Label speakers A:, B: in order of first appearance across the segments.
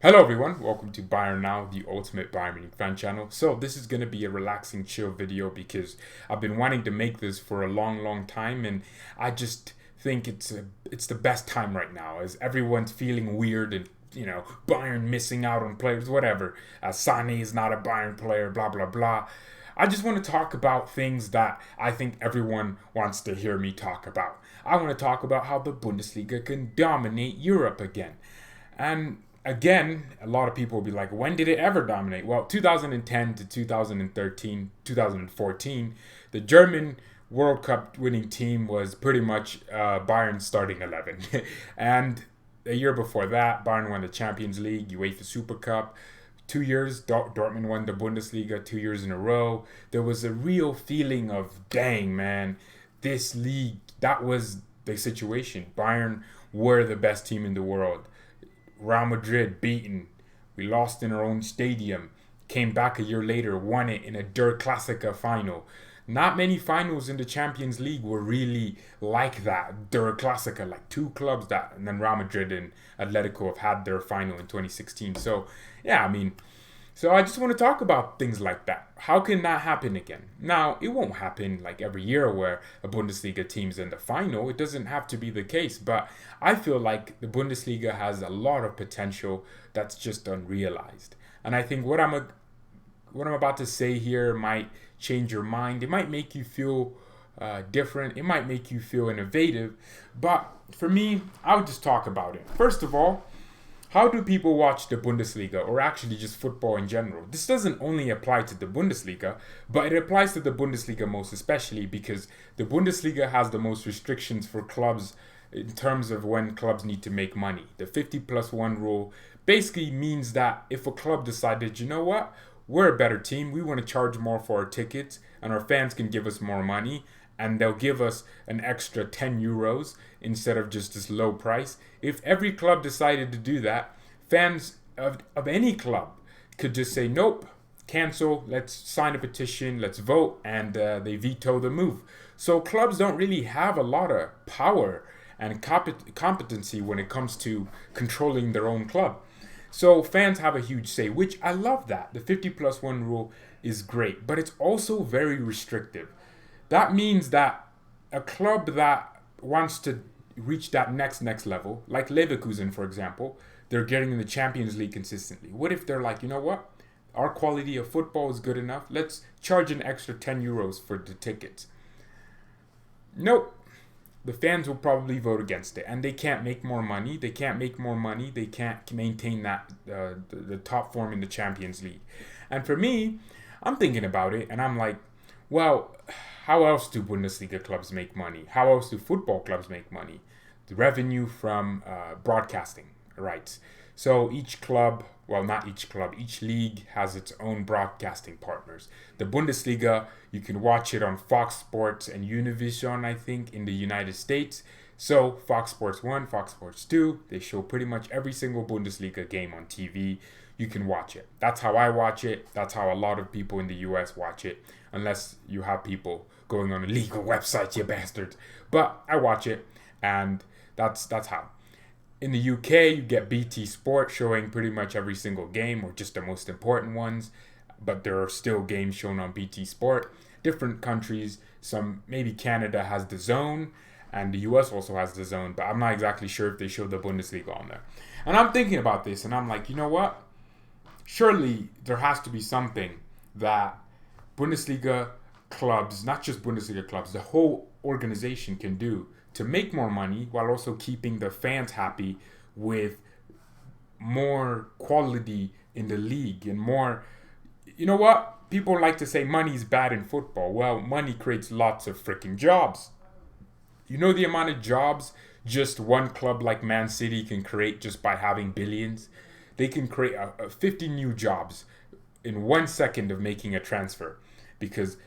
A: Hello everyone, welcome to BayernNow, the ultimate Bayern Munich fan channel. So this is going to be a relaxing, chill video because I've been wanting to make this for a long time, and I just think it's the best time right now as everyone's feeling weird and Bayern missing out on players, whatever. Sane is not a Bayern player, blah blah blah. I just want to talk about things that I think everyone wants to hear me talk about. I want to talk about how the Bundesliga can dominate Europe again. And again, a lot of people will be like, when did it ever dominate? Well, 2010 to 2013, 2014, the German World Cup winning team was pretty much Bayern's starting 11. And a year before that, Bayern won the Champions League, UEFA Super Cup. 2 years, Dortmund won the Bundesliga 2 years in a row. There was a real feeling of, dang, man, this league, that was the situation. Bayern were the best team in the world. Real Madrid beaten. We lost in our own stadium. Came back a year later, won it in a Der Klassiker final. Not many finals in the Champions League were really like that. Der Klassiker, like two clubs that, and then Real Madrid and Atletico have had their final in 2016. So, yeah, so I just want to talk about things like that. How can that happen again? Now, it won't happen like every year where a Bundesliga team's in the final. It doesn't have to be the case, but I feel like the Bundesliga has a lot of potential that's just unrealized. And I think what I'm about to say here might change your mind. It might make you feel different. It might make you feel innovative. But for me, I would just talk about it. First of all, how do people watch the Bundesliga, or actually just football in general? This doesn't only apply to the Bundesliga, but it applies to the Bundesliga most especially because the Bundesliga has the most restrictions for clubs in terms of when clubs need to make money. The 50+1 rule basically means that if a club decided, you know what, we're a better team, we want to charge more for our tickets, and our fans can give us more money, and they'll give us an extra 10 euros instead of just this low price. If every club decided to do that, fans of any club could just say, nope, cancel, let's sign a petition, let's vote, and they veto the move. So clubs don't really have a lot of power and competency when it comes to controlling their own club. So fans have a huge say, which I love that. The 50+1 rule is great, but it's also very restrictive. That means that a club that wants to reach that next level, like Leverkusen, for example, they're getting in the Champions League consistently. What if they're like, you know what? Our quality of football is good enough. Let's charge an extra 10 euros for the tickets. Nope. The fans will probably vote against it, and they can't make more money. They can't maintain that the top form in the Champions League. And for me, I'm thinking about it, and I'm like, well, how else do Bundesliga clubs make money? How else do football clubs make money? The revenue from broadcasting rights. So each club, well, not each club, each league has its own broadcasting partners. The Bundesliga, you can watch it on Fox Sports and Univision, I think, in the United States. So Fox Sports 1, Fox Sports 2, they show pretty much every single Bundesliga game on TV. You can watch it. That's how I watch it. That's how a lot of people in the US watch it, unless you have people going on illegal websites, you bastards. But I watch it, and that's how. In the UK, you get BT Sport showing pretty much every single game, or just the most important ones, but there are still games shown on BT Sport. Different countries, maybe Canada has the Zone, and the US also has the Zone, but I'm not exactly sure if they show the Bundesliga on there. And I'm thinking about this, and I'm like, you know what? Surely there has to be something that Bundesliga clubs, not just Bundesliga clubs, the whole organization can do to make more money while also keeping the fans happy with more quality in the league and more. You know what? People like to say money's bad in football. Well, money creates lots of freaking jobs. You know the amount of jobs just one club like Man City can create just by having billions? They can create 50 new jobs in 1 second of making a transfer because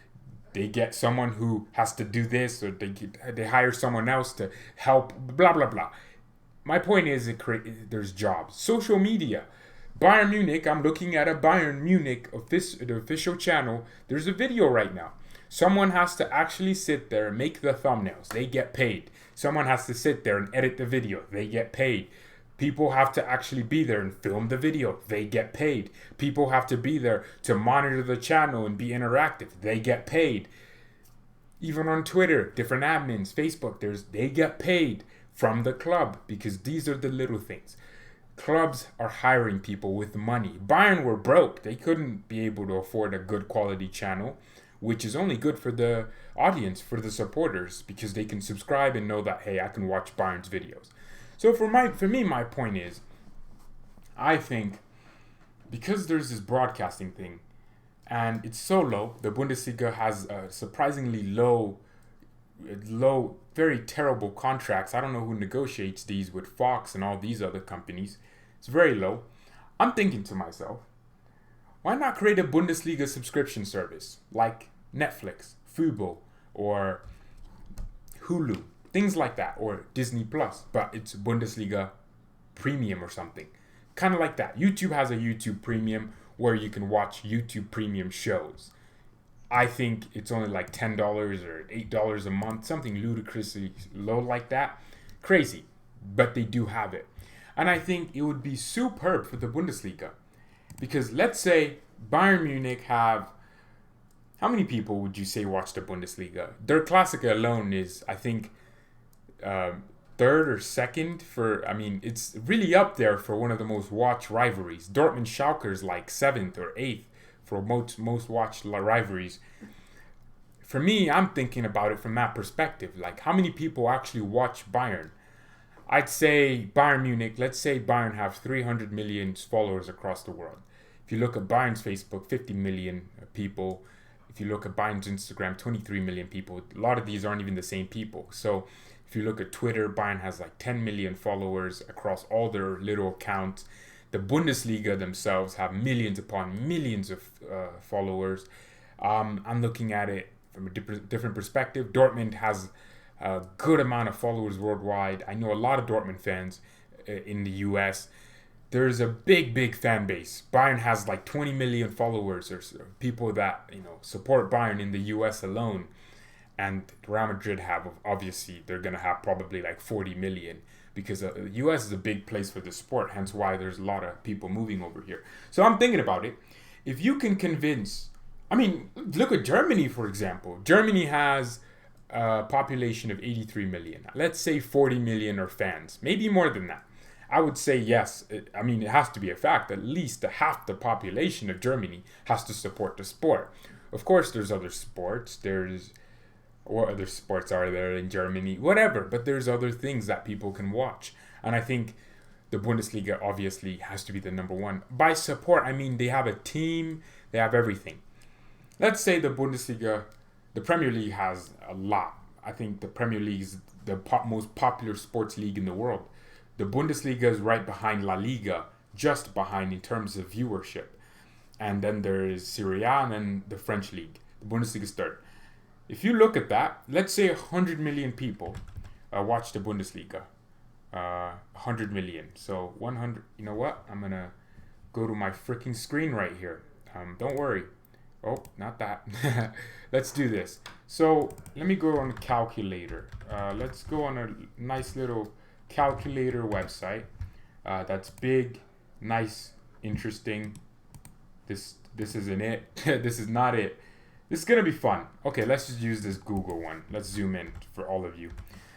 A: they get someone who has to do this, or they hire someone else to help, blah, blah, blah. My point is, there's jobs. Social media. Bayern Munich, I'm looking at a Bayern Munich the official channel. There's a video right now. Someone has to actually sit there and make the thumbnails. They get paid. Someone has to sit there and edit the video. They get paid. People have to actually be there and film the video. They get paid. People have to be there to monitor the channel and be interactive. They get paid. Even on Twitter, different admins, Facebook, they get paid from the club, because these are the little things. Clubs are hiring people with money. Bayern were broke. They couldn't be able to afford a good quality channel, which is only good for the audience, for the supporters, because they can subscribe and know that, hey, I can watch Bayern's videos. So for me, my point is, I think because there's this broadcasting thing, and it's so low, the Bundesliga has surprisingly low, very terrible contracts. I don't know who negotiates these with Fox and all these other companies. It's very low. I'm thinking to myself, why not create a Bundesliga subscription service like Netflix, Fubo, or Hulu, things like that, or Disney Plus, but it's Bundesliga Premium or something. Kind of like that. YouTube has a YouTube Premium where you can watch YouTube Premium shows. I think it's only like $10 or $8 a month, something ludicrously low like that. Crazy, but they do have it. And I think it would be superb for the Bundesliga. Because let's say Bayern Munich have, how many people would you say watch the Bundesliga? Their Klassiker alone is, I think, third or second for, it's really up there for one of the most watched rivalries. Dortmund Schalke is like 7th or 8th for most watched rivalries. For me, I'm thinking about it from that perspective. Like, how many people actually watch Bayern? I'd say Bayern Munich, let's say Bayern have 300 million followers across the world. If you look at Bayern's Facebook, 50 million people. If you look at Bayern's Instagram, 23 million people. A lot of these aren't even the same people. So if you look at Twitter, Bayern has like 10 million followers across all their little accounts. The Bundesliga themselves have millions upon millions of followers. I'm looking at it from a different perspective. Dortmund has a good amount of followers worldwide. I know a lot of Dortmund fans in the US. There's a big fan base. Bayern has like 20 million followers, or people that support Bayern in the US alone. And Real Madrid have, obviously, they're going to have probably like 40 million, because the US is a big place for the sport, hence why there's a lot of people moving over here. So I'm thinking about it. If you can convince, look at Germany, for example. Germany has a population of 83 million. Let's say 40 million are fans, maybe more than that. I would say yes. It has to be a fact. At least half the population of Germany has to support the sport. Of course, there's other sports. What other sports are there in Germany? Whatever. But there's other things that people can watch. And I think the Bundesliga obviously has to be the number one. By support, they have a team. They have everything. Let's say the Bundesliga, the Premier League has a lot. I think the Premier League is the most popular sports league in the world. The Bundesliga is right behind La Liga, just behind in terms of viewership. And then there is Serie A and then the French league. The Bundesliga is third. If you look at that, let's say 100 million people watch the Bundesliga. 100 million. So 100, you know what? I'm going to go to my freaking screen right here. Don't worry. Oh, not that. Let's do this. So let me go on a calculator. Let's go on a nice little calculator website that's big, nice, interesting. This isn't it. This is not it. This is gonna be fun. Okay, let's just use this Google one. Let's zoom in for all of you.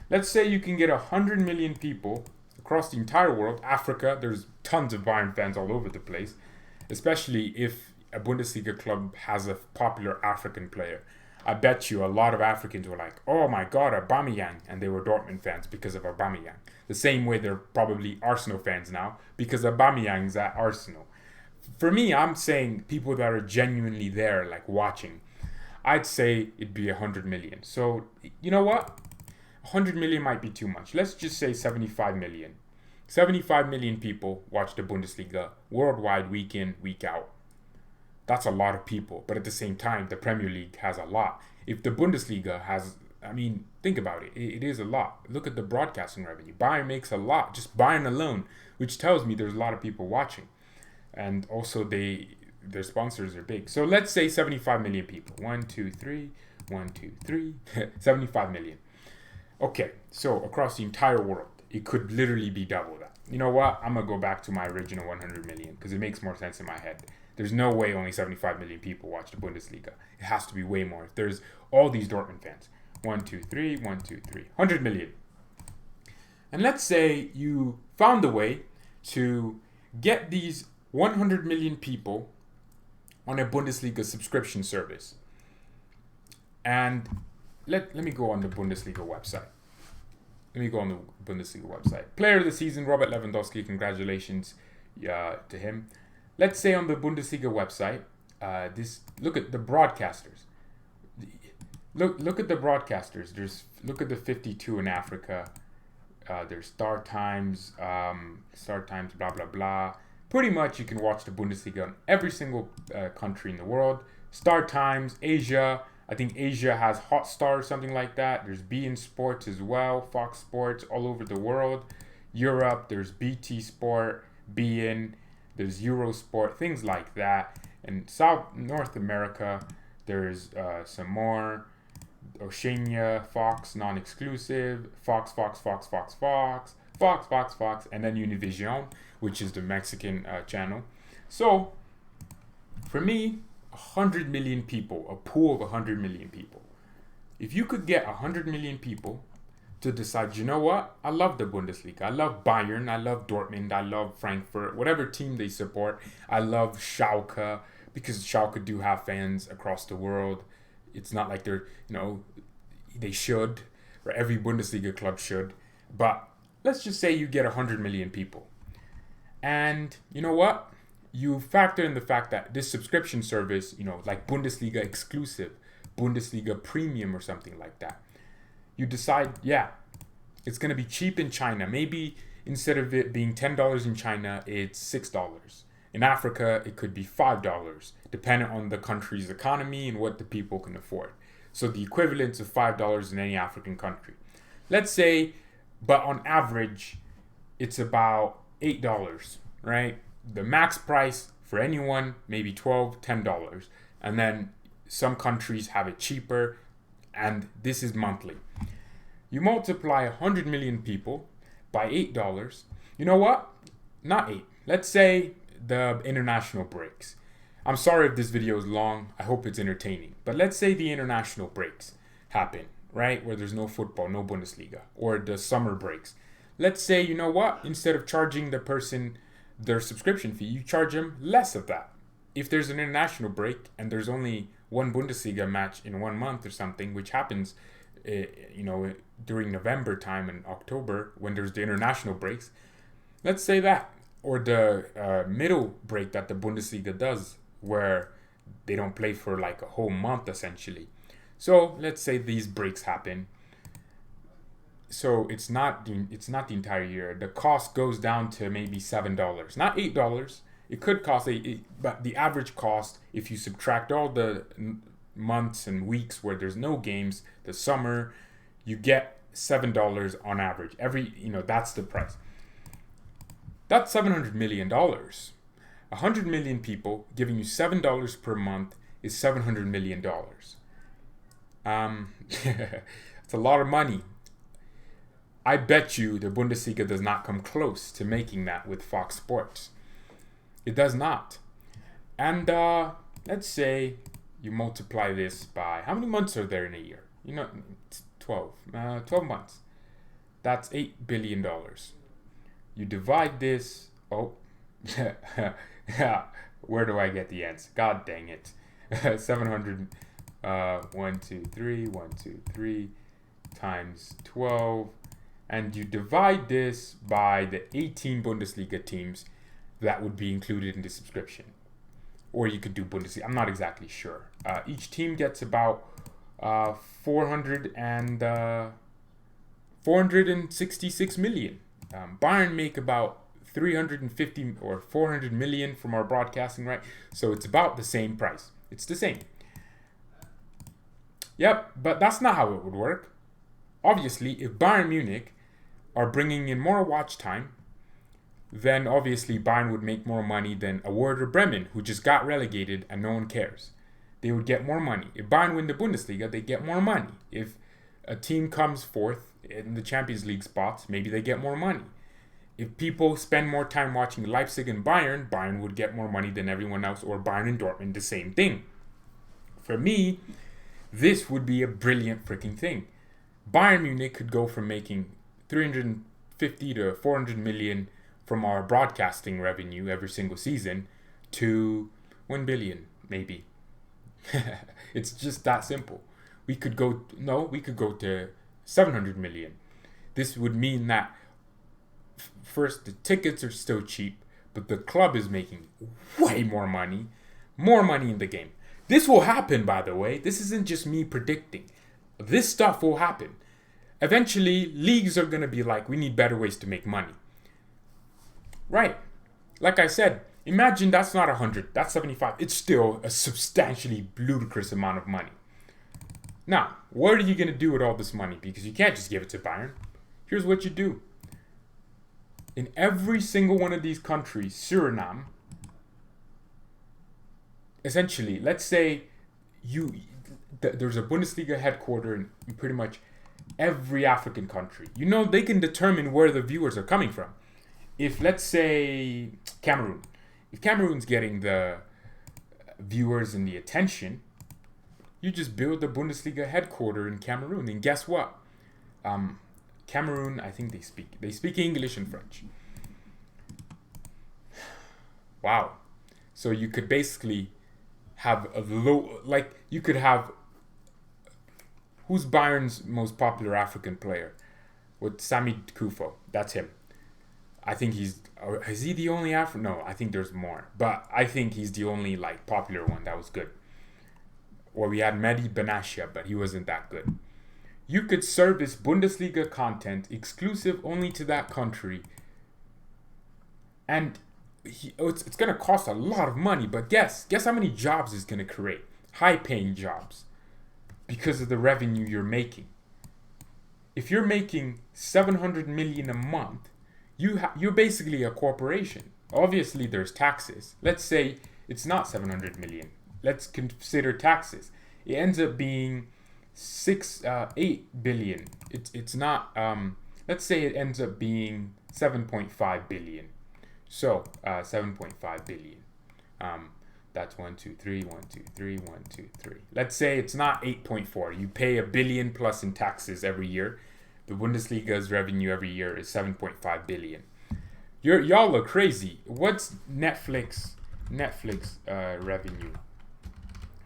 A: Let's say you can get 100 million people across the entire world. Africa, there's tons of Bayern fans all over the place, especially if a Bundesliga club has a popular African player. I bet you a lot of Africans were like, oh my God, Aubameyang, and they were Dortmund fans because of Aubameyang. The same way they're probably Arsenal fans now because Aubameyang's at Arsenal. For me, I'm saying people that are genuinely there, like watching. I'd say it'd be 100 million. So, you know what? 100 million might be too much. Let's just say 75 million. 75 million people watch the Bundesliga worldwide, week in, week out. That's a lot of people. But at the same time, the Premier League has a lot. If the Bundesliga has, think about it. It is a lot. Look at the broadcasting revenue. Bayern makes a lot, just Bayern alone, which tells me there's a lot of people watching. And also their sponsors are big. So let's say 75 million people. 1, 2, 3, 1, 2, 3, 75 million. Okay, so across the entire world, it could literally be double that. you know what? I'm going to go back to my original 100 million because it makes more sense in my head. There's no way only 75 million people watch the Bundesliga. It has to be way more. If there's all these Dortmund fans, 1, 2, 3, 1, 2, 3, 100 million. And let's say you found a way to get these 100 million people on a Bundesliga subscription service. And let me go on the Bundesliga website. Player of the season, Robert Lewandowski. Congratulations to him. Let's say on the Bundesliga website, look at the broadcasters. Look at the broadcasters. Look at the 52 in Africa. There's Star Times, blah, blah, blah. Pretty much you can watch the Bundesliga on every single country in the world. Star Times, Asia. I think Asia has Hotstar or something like that. There's beIN Sports as well, Fox Sports, all over the world. Europe, there's BT Sport, beIN, there's Eurosport, things like that. And North America, there's some more. Oceania, Fox, non-exclusive, Fox, and then Univision, which is the Mexican channel. So, for me, 100 million people, a pool of 100 million people. If you could get 100 million people to decide, you know what, I love the Bundesliga, I love Bayern, I love Dortmund, I love Frankfurt, whatever team they support, I love Schalke, because Schalke do have fans across the world. It's not like they're, they should, or every Bundesliga club should. But let's just say you get 100 million people. And you know what? You factor in the fact that this subscription service, like Bundesliga exclusive, Bundesliga premium or something like that. You decide, it's going to be cheap in China. Maybe instead of it being $10 in China, it's $6. In Africa, it could be $5, depending on the country's economy and what the people can afford. So the equivalent of $5 in any African country. Let's say, but on average, it's about $8, right? The max price for anyone, maybe $12, $10. And then some countries have it cheaper, and this is monthly. You multiply 100 million people by $8. You know what? Not 8. Let's say the international breaks. I'm sorry if this video is long. I hope it's entertaining. But let's say the international breaks happen, right? Where there's no football, no Bundesliga, or the summer breaks. Let's say, you know what? Instead of charging the person their subscription fee, you charge them less of that. If there's an international break and there's only one Bundesliga match in 1 month or something, which happens, during November time and October when there's the international breaks, let's say that. Or the middle break that the Bundesliga does, where they don't play for like a whole month essentially. So let's say these breaks happen. So it's not the entire year. The cost goes down to maybe $7, not $8. It could cost $8, but the average cost, if you subtract all the months and weeks where there's no games, the summer, you get $7 on average. That's the price. That's $700 million. 100 million people giving you $7 per month is $700 million. It's a lot of money. I bet you the Bundesliga does not come close to making that with Fox Sports. It does not. And let's say you multiply this by, how many months are there in a year? It's 12 months. That's $8 billion. You divide this, where do I get the answer? God dang it. 700, 1, 2, 3, times 12. And you divide this by the 18 Bundesliga teams that would be included in the subscription. Or you could do Bundesliga. I'm not exactly sure. Each team gets about 466 million. Bayern make about 350 or 400 million from our broadcasting, right? So it's about the same price. It's the same. Yep, but that's not how it would work. Obviously, if Bayern Munich are bringing in more watch time, then obviously Bayern would make more money than a Werder Bremen, who just got relegated and no one cares. They would get more money. If Bayern win the Bundesliga, they get more money. If a team comes fourth in the Champions League spots, maybe they get more money. If people spend more time watching Leipzig and Bayern, Bayern would get more money than everyone else, or Bayern and Dortmund, the same thing. For me, this would be a brilliant freaking thing. Bayern Munich could go from making 350 to 400 million from our broadcasting revenue every single season to 1 billion, maybe. It's just that simple. We could go to 700 million. This would mean that first, the tickets are still cheap, but the club is making way more money in the game. This will happen, by the way. This isn't just me predicting. This stuff will happen. Eventually, leagues are going to be like, we need better ways to make money. Right. Like I said, imagine that's not 100, that's 75. It's still a substantially ludicrous amount of money. Now, what are you going to do with all this money? Because you can't just give it to Bayern. Here's what you do. In every single one of these countries, Suriname, essentially, let's say there's a Bundesliga headquarter in pretty much every African country. You know, they can determine where the viewers are coming from. If, let's say, Cameroon. If Cameroon's getting the viewers and the attention, you just build the Bundesliga headquarter in Cameroon. And guess what? Cameroon, I think they speak English and French. Wow. So you could basically have you could have, who's Bayern's most popular African player? With Sami Kufo. That's him. I think is he the only No, I think there's more. But I think he's the only popular one that was good. Well, we had Mehdi Benashia, but he wasn't that good. You could service Bundesliga content exclusive only to that country. And it's going to cost a lot of money, but guess how many jobs it's going to create? High-paying jobs. Because of the revenue you're making. If you're making 700 million a month, you're basically a corporation. Obviously, there's taxes. Let's say it's not 700 million. Let's consider taxes. It ends up being 8 billion. It's not. Let's say it ends up being 7.5 billion. So 7.5 billion. That's 1, 2, 3, 1, 2, 3, 1, 2, 3. Let's say it's not 8.4. You pay $1 billion plus in taxes every year. The Bundesliga's revenue every year is 7.5 billion. Y'all look crazy. What's Netflix revenue?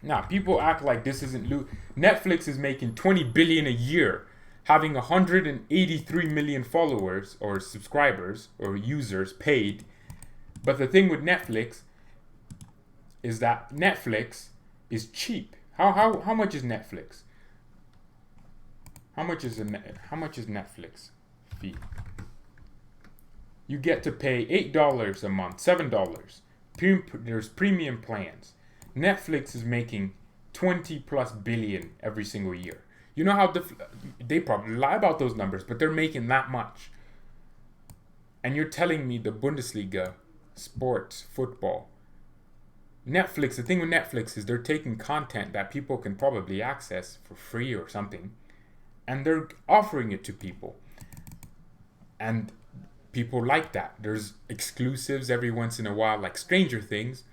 A: Now, people act like this isn't Netflix is making 20 billion a year, having 183 million followers or subscribers or users paid. But the thing with Netflix is that Netflix is cheap. How much is Netflix? How much is Netflix fee? You get to pay $8 a month, $7. There's premium plans. Netflix is making 20 plus billion every single year. You know how they probably lie about those numbers, but they're making that much. And you're telling me the Bundesliga, sports, football, Netflix, the thing with Netflix is they're taking content that people can probably access for free or something, and they're offering it to people. And people like that. There's exclusives every once in a while, like Stranger Things.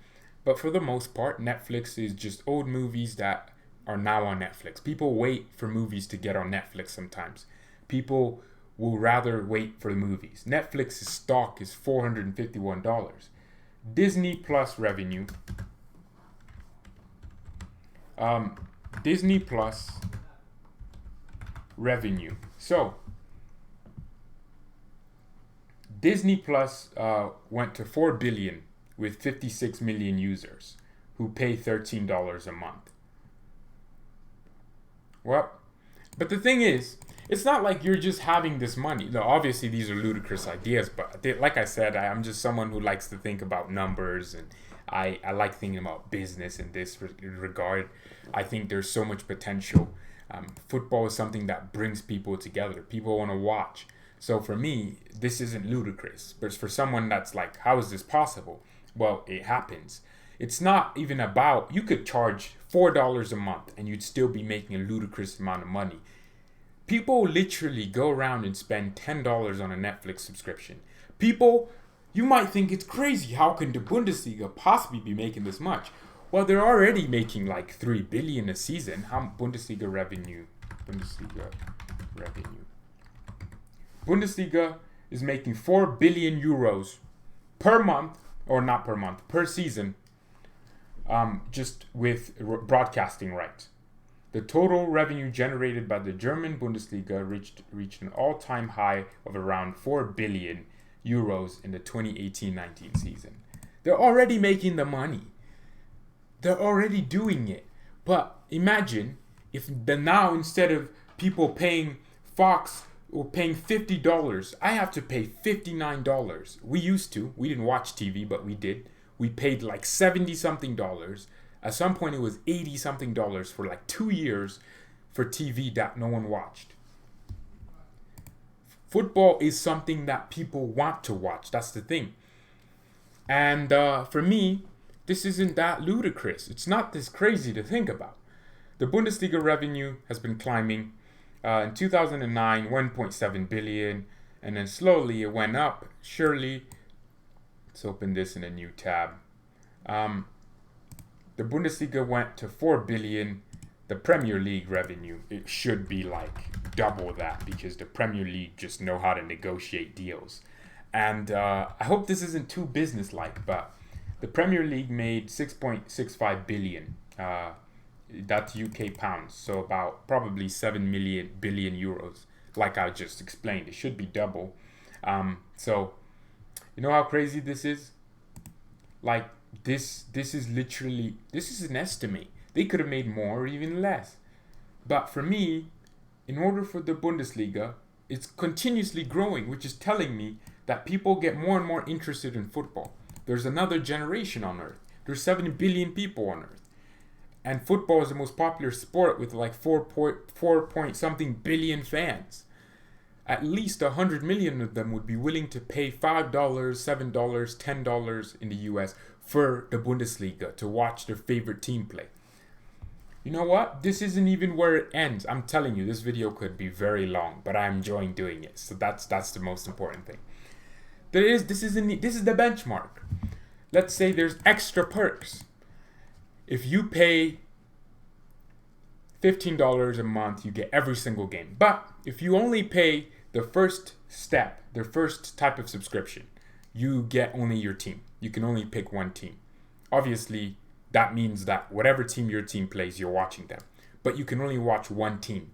A: But for the most part, Netflix is just old movies that are now on Netflix. People wait for movies to get on Netflix sometimes. People will rather wait for the movies. Netflix's stock is $451. Disney Plus revenue. Disney Plus revenue. So, Disney Plus went to 4 billion with 56 million users who pay $13 a month. Well, but the thing is, it's not like you're just having this money. No, obviously these are ludicrous ideas, but like I said, I'm just someone who likes to think about numbers, and I like thinking about business in this regard. I think there's so much potential. Football is something that brings people together. People want to watch. So for me, this isn't ludicrous. But for someone that's like, how is this possible? Well, it happens. It's not even about, you could charge $4 a month and you'd still be making a ludicrous amount of money. People literally go around and spend $10 on a Netflix subscription. People, you might think it's crazy. How can the Bundesliga possibly be making this much? Well, they're already making like 3 billion a season. How Bundesliga revenue? Bundesliga is making 4 billion euros per month, or not per month, per season, just with broadcasting rights. The total revenue generated by the German Bundesliga reached an all-time high of around 4 billion euros in the 2018-19 season. They're already making the money. They're already doing it. But imagine if now, instead of people paying Fox or paying $50, I have to pay $59. We used to. We didn't watch TV, but we did. We paid like 70 something dollars. At some point it was 80 something dollars for like 2 years for TV that no one watched. Football is something that people want to watch. That's the thing. And for me, this isn't that ludicrous. It's not this crazy to think about. The Bundesliga revenue has been climbing. In 2009, 1.7 billion, and then slowly it went up. Surely, let's open this in a new tab. The Bundesliga went to 4 billion. The Premier League revenue, it should be like double that, because the Premier League just know how to negotiate deals. And I hope this isn't too business-like, but the Premier League made 6.65 billion. That's UK pounds, so about probably 7 billion euros. Like I just explained, it should be double. So you know how crazy this is? Like this is literally, this is an estimate. They could have made more or even less. But for me, in order for the Bundesliga, it's continuously growing, which is telling me that people get more and more interested in football. There's another generation on Earth. There's 7 billion people on Earth. And football is the most popular sport with like 4 point something billion fans. At least 100 million of them would be willing to pay $5, $7, $10 in the US for the Bundesliga to watch their favorite team play. You know what? This isn't even where it ends. I'm telling you, this video could be very long, but I'm enjoying doing it. So that's the most important thing. This is the benchmark. Let's say there's extra perks. If you pay $15 a month, you get every single game. But if you only pay the first step, the first type of subscription, you get only your team. You can only pick one team. Obviously, that means that whatever team your team plays, you're watching them. But you can only watch one team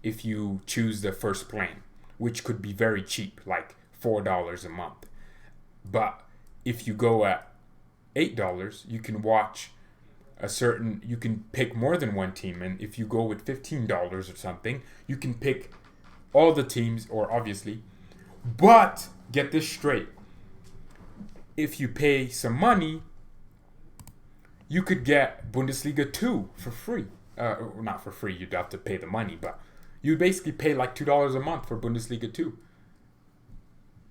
A: if you choose the first plan, which could be very cheap, like $4 a month. But if you go at $8, you can watch you can pick more than one team. And if you go with $15 or something, you can pick all the teams, or obviously. But get this straight. If you pay some money, you could get Bundesliga 2 for free. Or not for free, you'd have to pay the money, but you basically pay like $2 a month for Bundesliga 2.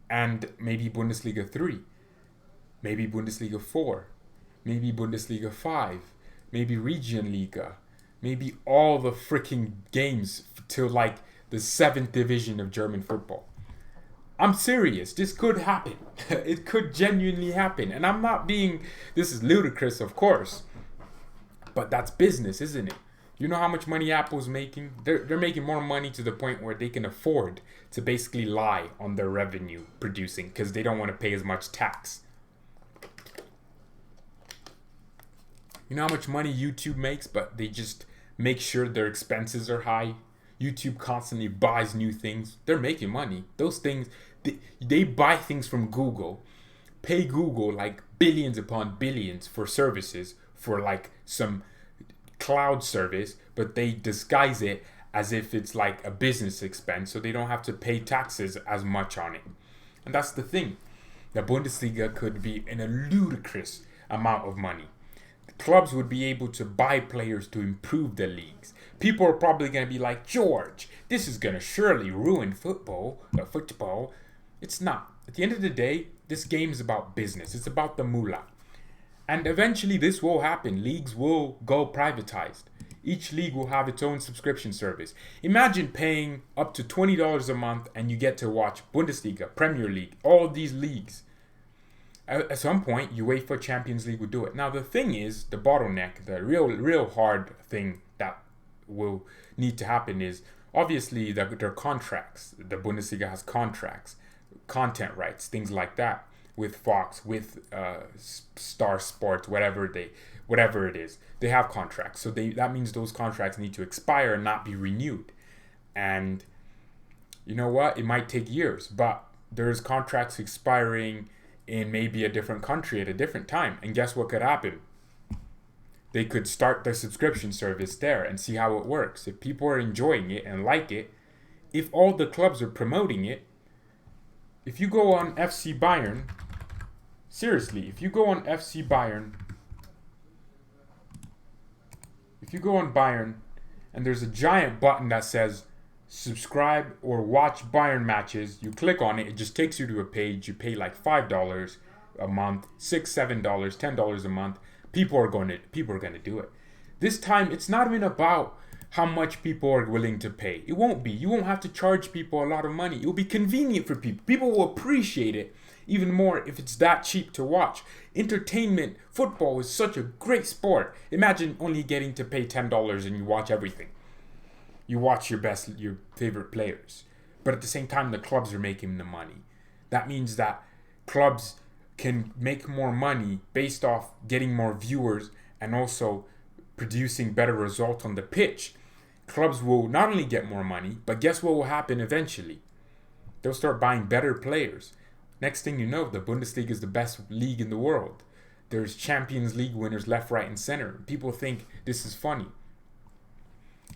A: And maybe Bundesliga 3. Maybe Bundesliga 4. Maybe Bundesliga 5. Maybe Regionalliga. Maybe all the freaking games till like the 7th division of German football. I'm serious. This could happen. It could genuinely happen. And I'm not this is ludicrous, of course. But that's business, isn't it? You know how much money Apple's making? They're making more money to the point where they can afford to basically lie on their revenue producing, because they don't want to pay as much tax. You know how much money YouTube makes, but they just make sure their expenses are high. YouTube constantly buys new things. They're making money. Those things, they buy things from Google, pay Google like billions upon billions for services, for like some cloud service, but they disguise it as if it's like a business expense, so they don't have to pay taxes as much on it. And that's the thing. The Bundesliga could be in a ludicrous amount of money. Clubs would be able to buy players to improve the leagues. People are probably going to be like, George, this is going to surely ruin football. It's not. At the end of the day, this game is about business. It's about the moolah. And eventually this will happen. Leagues will go privatized. Each league will have its own subscription service. Imagine paying up to $20 a month and you get to watch Bundesliga, Premier League, all these leagues. At some point, UEFA Champions League will do it. Now, the thing is, the bottleneck, the real hard thing that will need to happen is, obviously, their contracts. The Bundesliga has contracts, content rights, things like that, with Fox, with Star Sports, whatever it is. They have contracts. So that means those contracts need to expire and not be renewed. And you know what? It might take years, but there's contracts expiring in maybe a different country at a different time. And guess what could happen? They could start the subscription service there and see how it works. If people are enjoying it and like it, if all the clubs are promoting it, if you go on FC Bayern, seriously, if you go on Bayern and there's a giant button that says subscribe or watch Bayern matches, you click on it, it just takes you to a page. You pay like $5 a month, $6, $7, $10 a month. People are going to do it. This time, it's not even about how much people are willing to pay. It won't be. You won't have to charge people a lot of money. It will be convenient for people. People will appreciate it even more if it's that cheap to watch. Entertainment, football is such a great sport. Imagine only getting to pay $10 and you watch everything. You watch your favorite players. But at the same time, the clubs are making the money. That means that clubs can make more money based off getting more viewers and also producing better results on the pitch. Clubs will not only get more money, but guess what will happen eventually? They'll start buying better players. Next thing you know, the Bundesliga is the best league in the world. There's Champions League winners left, right, and center. People think this is funny.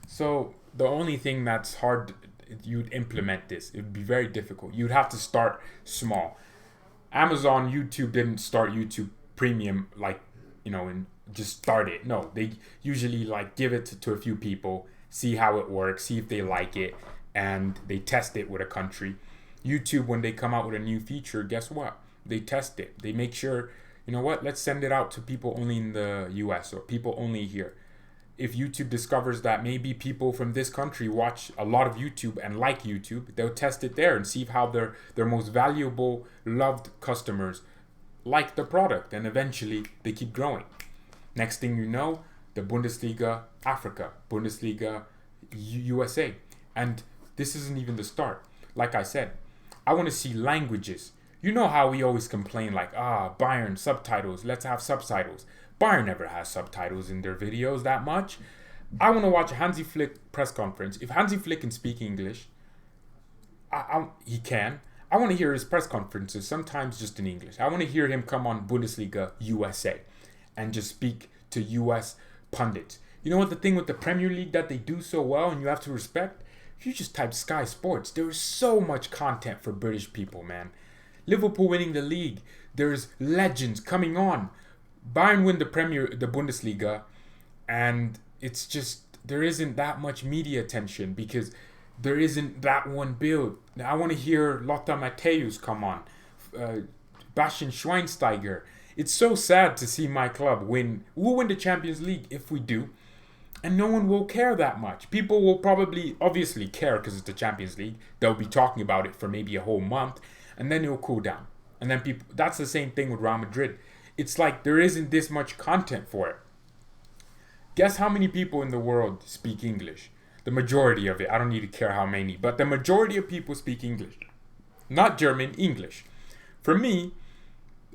A: So the only thing that's hard, you'd implement this. It would be very difficult. You'd have to start small. Amazon, YouTube didn't start YouTube Premium and just start it. No, they usually give it to a few people, see how it works, see if they like it, and they test it with a country. YouTube, when they come out with a new feature, guess what? They test it. They make sure, you know what, let's send it out to people only in the US or people only here. If YouTube discovers that maybe people from this country watch a lot of YouTube and like YouTube, they'll test it there and see how their most valuable, loved customers like the product. And eventually, they keep growing. Next thing you know, the Bundesliga Africa, Bundesliga USA. And this isn't even the start. Like I said, I want to see languages. You know how we always complain Bayern, subtitles, let's have subtitles. Bayern never has subtitles in their videos that much. I want to watch a Hansi Flick press conference. If Hansi Flick can speak English, he can. I want to hear his press conferences, sometimes just in English. I want to hear him come on Bundesliga USA and just speak to US pundits. You know what the thing with the Premier League that they do so well and you have to respect? If you just type Sky Sports, there is so much content for British people, man. Liverpool winning the league. There's legends coming on. Bayern win the Bundesliga, and it's just there isn't that much media attention because there isn't that one build. I want to hear Lothar Matthäus come on, Bastian Schweinsteiger. It's so sad to see my club win. We'll win the Champions League if we do, and no one will care that much. People will probably obviously care because it's the Champions League. They'll be talking about it for maybe a whole month, and then it'll cool down. And then people. That's the same thing with Real Madrid. It's like there isn't this much content for it. Guess how many people in the world speak English? The majority of it. I don't need to care how many, but the majority of people speak English. Not German, English. For me,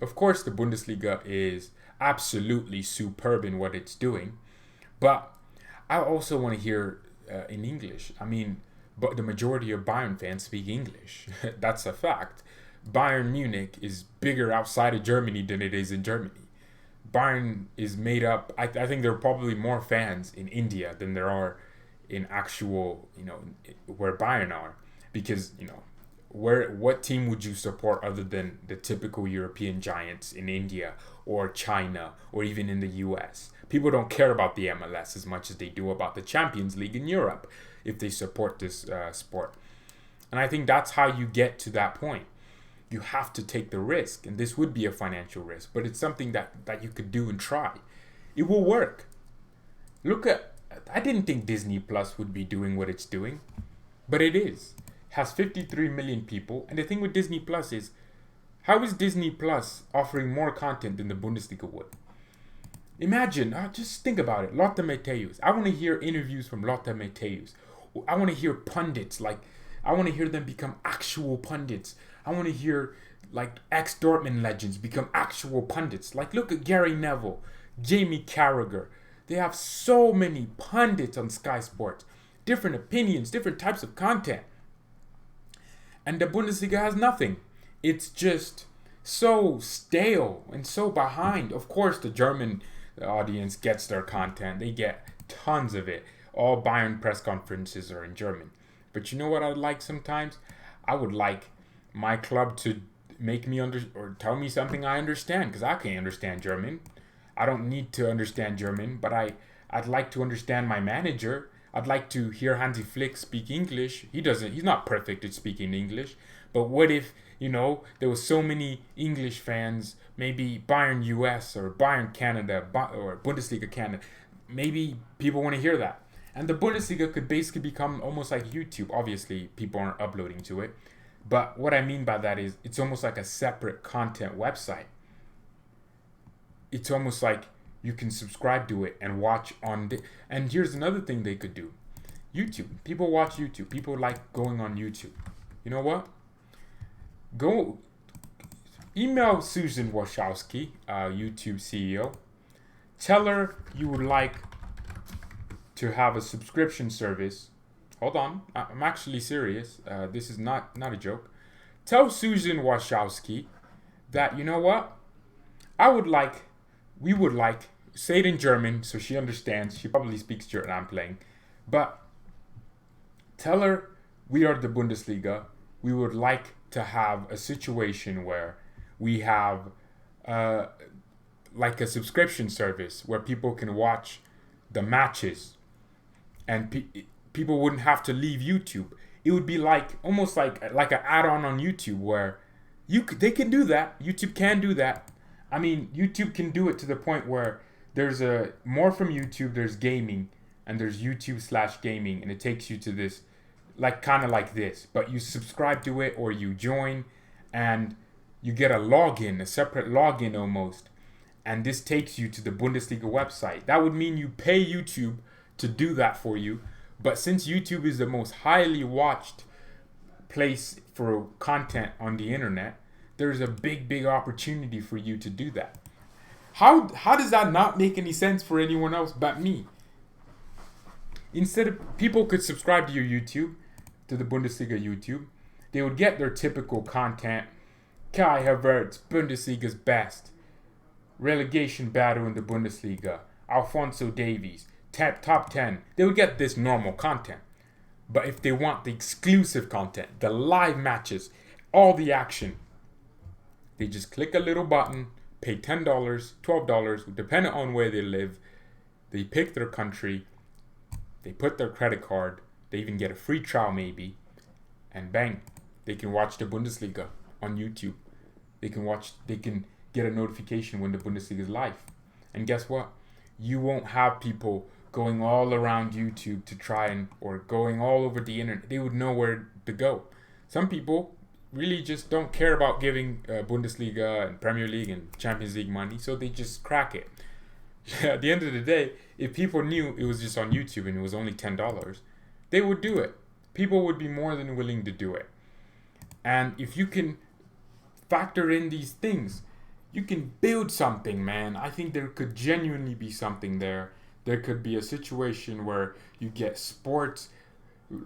A: of course, the Bundesliga is absolutely superb in what it's doing, but I also want to hear in English. I mean, but the majority of Bayern fans speak English. That's a fact. Bayern Munich is bigger outside of Germany than it is in Germany. Bayern is made up, I think there are probably more fans in India than there are in actual, where Bayern are. Because, what team would you support other than the typical European giants in India or China or even in the US? People don't care about the MLS as much as they do about the Champions League in Europe if they support this sport. And I think that's how you get to that point. You have to take the risk, and this would be a financial risk, but it's something that you could do and try. It will work. Look at I didn't think Disney Plus would be doing what it's doing, but it is. It has 53 million people, and the thing with Disney Plus is, how is Disney Plus offering more content than the Bundesliga would? Imagine, just think about it. Lothar Matthäus. I want to hear interviews from Lothar Matthäus. I want to hear pundits. Like, I want to hear them become actual pundits. I want to hear, like, ex-Dortmund legends become actual pundits. Like, look at Gary Neville, Jamie Carragher. They have so many pundits on Sky Sports. Different opinions, different types of content. And the Bundesliga has nothing. It's just so stale and so behind. Of course, the German audience gets their content. They get tons of it. All Bayern press conferences are in German. But you know what I'd like sometimes? I would like my club to make me or tell me something I understand, because I can't understand German. I don't need to understand German, but I'd like to understand my manager. I'd like to hear Hansi Flick speak English. He's not perfect at speaking English. But what if, there was so many English fans, maybe Bayern US or Bayern Canada or Bundesliga Canada. Maybe people want to hear that. And the Bundesliga could basically become almost like YouTube. Obviously, people aren't uploading to it. But what I mean by that is it's almost like a separate content website. It's almost like you can subscribe to it and watch and here's another thing they could do. YouTube. People watch YouTube. People like going on YouTube. You know what? Go email Susan Wojcicki, YouTube CEO. Tell her you would like to have a subscription service. Hold on. I'm actually serious. This is not a joke. Tell Susan Wojcicki that, you know what? We would like, say it in German so she understands. She probably speaks German. I'm playing. But tell her we are the Bundesliga. We would like to have a situation where we have like a subscription service where people can watch the matches and people wouldn't have to leave YouTube. It would be like almost like an add-on on YouTube where they can do that. YouTube can do that. I mean, YouTube can do it to the point where there's more from YouTube. There's gaming and there's YouTube/gaming, and it takes you to this, kind of like this. But you subscribe to it or you join, and you get a separate login almost, and this takes you to the Bundesliga website. That would mean you pay YouTube to do that for you. But since YouTube is the most highly watched place for content on the internet, there's a big opportunity for you to do that. How does that not make any sense for anyone else but me? Instead of people could subscribe to your YouTube, to the Bundesliga YouTube, they would get their typical content. Kai Havertz, Bundesliga's best. Relegation battle in the Bundesliga. Alphonso Davies, top 10. They would get this normal content. But if they want the exclusive content, the live matches, all the action, they just click a little button, pay $10, $12, depending on where they live. They pick their country, they put their credit card, they even get a free trial maybe, and bang, they can watch the Bundesliga on YouTube. They can get a notification when the Bundesliga is live. And guess what? You won't have people going all around YouTube to try or going all over the internet. They would know where to go. Some people really just don't care about giving Bundesliga and Premier League and Champions League money, so they just crack it. At the end of the day, if people knew it was just on YouTube and it was only $10, they would do it. People would be more than willing to do it. And if you can factor in these things, you can build something, man. I think there could genuinely be something there. There could be a situation where you get sports,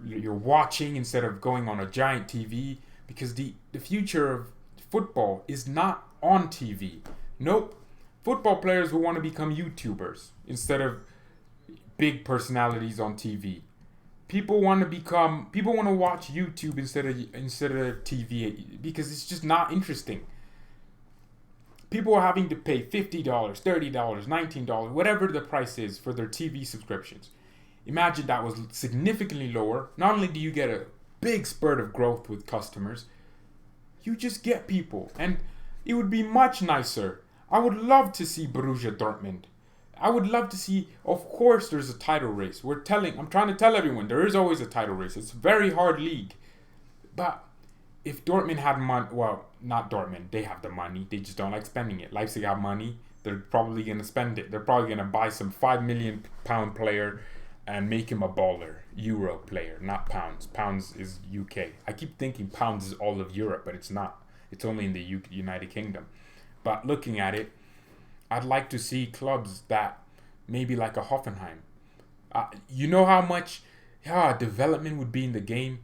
A: you're watching instead of going on a giant TV, because the future of football is not on TV. Nope. Football players will want to become YouTubers instead of big personalities on TV. People want to watch YouTube instead of TV because it's just not interesting. People are having to pay $50, $30, $19, whatever the price is for their TV subscriptions. Imagine that was significantly lower. Not only do you get a big spurt of growth with customers, you just get people. And it would be much nicer. I would love to see Borussia Dortmund I would love to see. Of course, there's a title race. I'm trying to tell everyone there is always a title race. It's a very hard league, but if Dortmund had money, well, not Dortmund, they have the money. They just don't like spending it. Leipzig have money. They're probably gonna spend it. They're probably gonna buy some £5 million player and make him a baller. Euro player, not pounds. Pounds is UK. I keep thinking pounds is all of Europe, but it's not. It's only in the United Kingdom. But looking at it, I'd like to see clubs that maybe like a Hoffenheim. You know how much development would be in the game?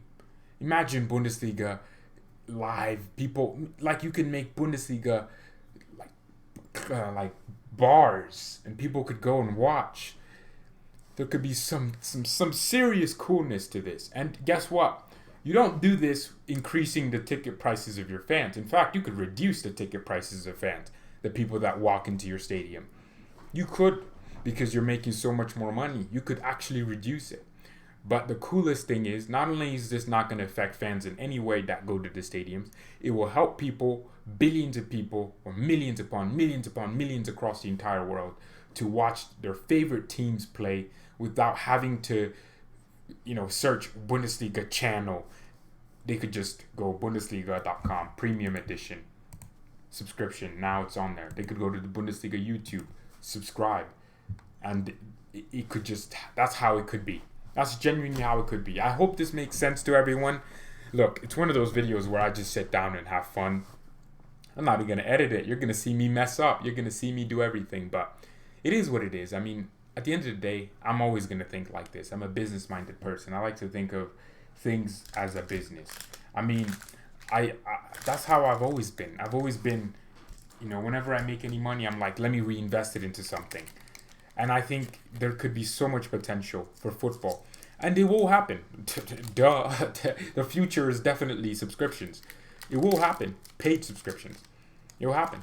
A: Imagine Bundesliga live. People, like, you can make Bundesliga like bars and people could go and watch. There could be some serious coolness to this. And guess what? You don't do this increasing the ticket prices of your fans. In fact, you could reduce the ticket prices of fans, the people that walk into your stadium. You could, because you're making so much more money. You could actually reduce it. But the coolest thing is, not only is this not going to affect fans in any way that go to the stadiums, it will help people, billions of people, or millions upon millions across the entire world, to watch their favorite teams play without having to, search Bundesliga channel. They could just go Bundesliga.com, premium edition, subscription. Now it's on there. They could go to the Bundesliga YouTube, subscribe, and it could just, that's how it could be. That's genuinely how it could be. I hope this makes sense to everyone. Look, it's one of those videos where I just sit down and have fun. I'm not even going to edit it. You're going to see me mess up. You're going to see me do everything. But it is what it is. I mean, at the end of the day, I'm always going to think like this. I'm a business-minded person. I like to think of things as a business. I mean, I that's how I've always been. I've always been, whenever I make any money, I'm like, let me reinvest it into something. And I think there could be so much potential for football. And it will happen. Duh. The future is definitely subscriptions. It will happen. Paid subscriptions. It will happen.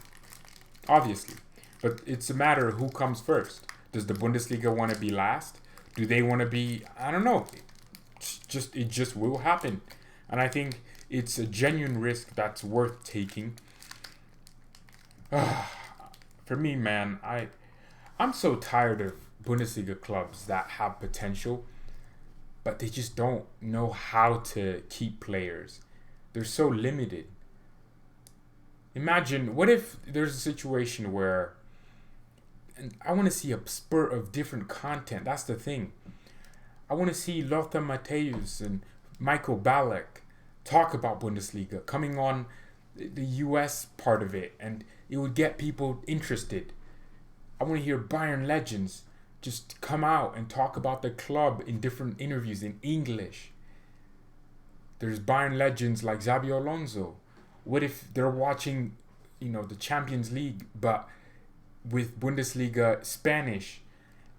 A: Obviously. But it's a matter of who comes first. Does the Bundesliga want to be last? Do they want to be... I don't know. It just will happen. And I think it's a genuine risk that's worth taking. For me, man, I'm so tired of Bundesliga clubs that have potential, but they just don't know how to keep players. They're so limited. Imagine, what if there's a situation where, and I want to see a spurt of different content. That's the thing. I want to see Lothar Matthäus and Michael Ballack talk about Bundesliga, coming on the US part of it, and it would get people interested. I want to hear Bayern legends just come out and talk about the club in different interviews in English. There's Bayern legends like Xabi Alonso. What if they're watching, the Champions League, but with Bundesliga Spanish,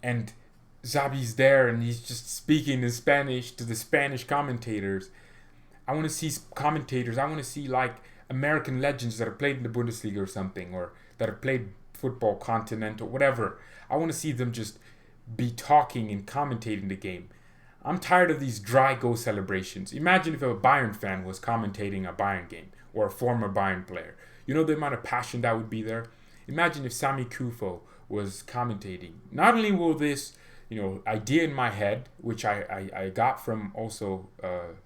A: and Xabi's there and he's just speaking in Spanish to the Spanish commentators. I want to see commentators. I want to see like American legends that have played in the Bundesliga or something, or that have played football, continental, whatever. I want to see them just be talking and commentating the game. I'm tired of these dry goal celebrations. Imagine if a Bayern fan was commentating a Bayern game, or a former Bayern player. You know the amount of passion that would be there? Imagine if Sami Kufo was commentating. Not only will this, idea in my head, which I got from also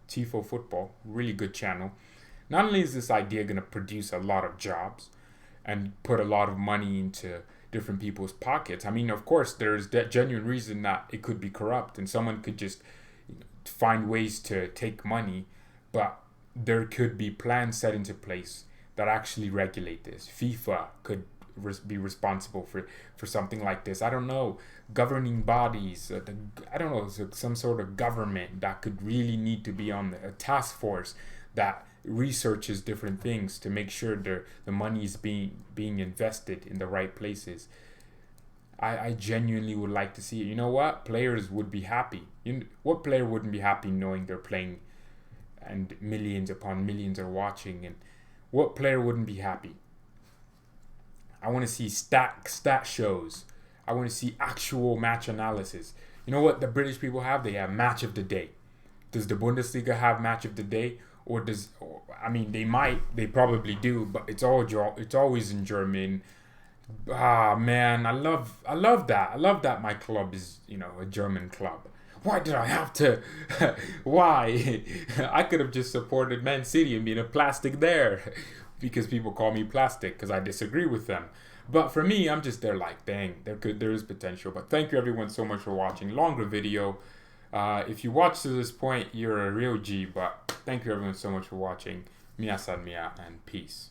A: Tifo Football, really good channel. Not only is this idea going to produce a lot of jobs and put a lot of money into different people's pockets. I mean, of course, there's that genuine reason that it could be corrupt and someone could just find ways to take money, but there could be plans set into place that actually regulate this. FIFA could be responsible for something like this. I don't know, governing bodies, I don't know, some sort of government that could really need to be on a task force that researches different things to make sure the money is being invested in the right places. I genuinely would like to see it. You know what? Players would be happy. What player wouldn't be happy knowing they're playing and millions upon millions are watching? And what player wouldn't be happy? I want to see stat shows. I want to see actual match analysis. You know what the British people have? They have match of the day. Does the Bundesliga have match of the day? They probably do, but it's always in German. Ah man, I love that. I love that my club is, a German club. Why did I have to? Why? I could have just supported Man City and been a plastic there, because people call me plastic because I disagree with them. But for me, I'm just there like, dang, there is potential. But thank you everyone so much for watching. Longer video. If you watch to this point, you're a real G. But thank you everyone so much for watching. Mia san mia and peace.